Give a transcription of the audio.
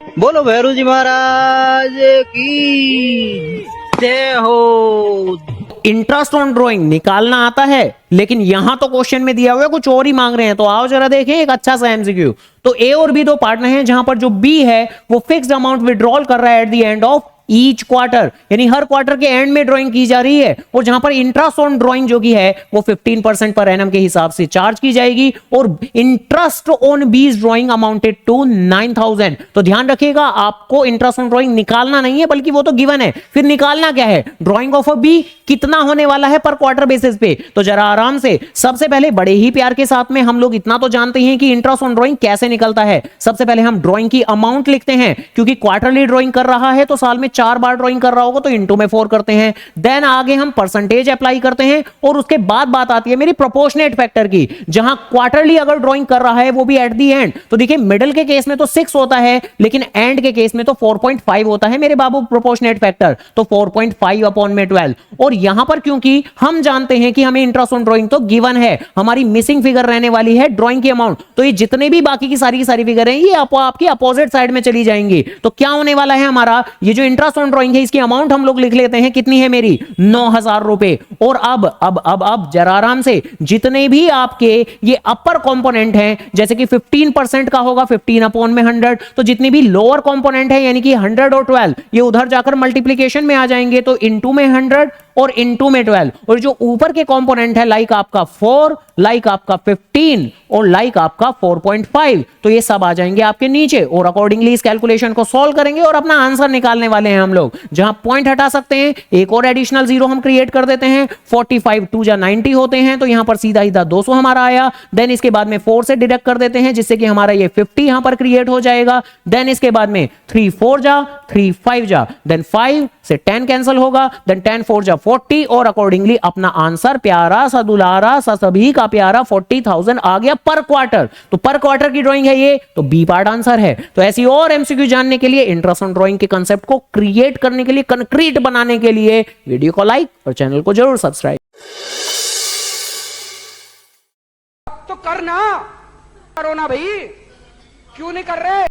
बोलो भैरू जी महाराज की जय हो। इंटरेस्ट ऑन ड्राइंग निकालना आता है, लेकिन यहां तो क्वेश्चन में दिया हुआ है कुछ और ही मांग रहे हैं। तो आओ जरा देखें एक अच्छा सा एमसीक्यू। तो ए और बी दो पार्टनर हैं, जहां पर जो बी है वो फिक्स्ड अमाउंट विड्रॉल कर रहा है at the end of each quarter, यानी हर क्वार्टर के एंड में ड्राइंग की जा रही है। और जहां पर इंटरेस्ट ऑन ड्राइंग जो की है वो 15% पर एनम के हिसाब से चार्ज की जाएगी। और इंटरेस्ट ऑन बीज ड्राइंग अमाउंटेड टू 9000। तो ध्यान रखिएगा, आपको इंटरेस्ट ऑन ड्राइंग निकालना नहीं है, बल्कि वो तो गिवन है। फिर निकालना क्या है, ड्राइंग ऑफ अ बी कितना होने वाला है पर क्वार्टर बेसिस पे। तो जरा आराम से, सबसे पहले बड़े ही प्यार के साथ में हम लोग इतना तो जानते हैं कि इंटरेस्ट ऑन ड्राइंग कैसे निकलता है। सबसे पहले हम ड्राइंग की अमाउंट लिखते हैं, क्योंकि क्वार्टरली ड्राइंग कर रहा है तो साल में 4 बार ड्राइंग कर रहा होगा, तो इंटू में 4 करते हैं। देन आगे हम परसेंटेज अप्लाई करते हैं, और उसके बाद बात आती है मेरी प्रोपोर्शनेट फैक्टर की, जहां क्वार्टरली अगर ड्राइंग कर रहा है वो भी एट दी एंड। तो देखिए मिडिल के केस में तो 6 होता है, लेकिन एंड के केस में तो 4.5 होता है मेरे बाबू प्रोपोर्शनेट फैक्टर। तो 4.5 अपॉन में 12। और यहां पर क्योंकि हम जानते हैं कि हमें इंटरेस्ट ऑन ड्राइंग तो गिवन है, हमारी मिसिंग फिगर रहने वाली है ड्राइंग की अमाउंट। तो ये जितने भी बाकी की सारी फिगर हैं ये आपकी अपोजिट साइड में चली जाएंगी। तो क्या होने वाला है हमारा, ये जो इंटरेस्ट ऑन ड्राइंग है इसकी अमाउंट हम लोग लिख लेते हैं, कितनी है मेरी 9000 रुपए। और अब जरा आराम से, जितने भी आपके ये अपर कंपोनेंट हैं, जैसे कि 15% का होगा 15 अपॉन में 100, तो जितनी भी लोअर कंपोनेंट है यानी कि 100 और 12 ये उधर जाकर मल्टीप्लिकेशन में आ जाएंगे, तो इनटू में 100 और इनटू में 12। और जो ऊपर के कंपोनेंट है लाइक आपका 4, लाइक आपका 15 और लाइक आपका 4.5, तो ये सब आ जाएंगे आपके नीचे। और अकॉर्डिंगली इस कैलकुलेशन को सॉल्व करेंगे और अपना आंसर निकालने वाले हैं हम लोग। जहां पॉइंट हटा सकते हैं, एक और एडिशनल जीरो हम क्रिएट कर देते हैं। 45 2 जा 90 होते हैं, तो यहां पर सीधा सीधा 200 हमारा आया। देन इसके बाद में 4 से डिडक्ट कर देते हैं, जिससे कि हमारा ये 50 यहां पर क्रिएट हो जाएगा। देन इसके बाद में 3 4 जा 3 5 जा, देन 5 से 10 कैंसिल होगा, देन 10 4 जा 40, और अकॉर्डिंगली अपना आंसर प्यारा सा दुलारा सा सभी का प्यारा 40,000 आ गया पर क्वार्टर। तो पर क्वार्टर की ड्राइंग है ये, तो बी पार्ट आंसर है। तो ऐसी और एमसीक्यू जानने के लिए, इंटरेस्ट ऑन ड्राइंग के कांसेप्ट को क्रिएट करने के लिए, कंक्रीट बनाने के लिए वीडियो को लाइक और चैनल को जरूर सब्सक्राइब तो करना, करो ना भाई, क्यों नहीं कर रहे।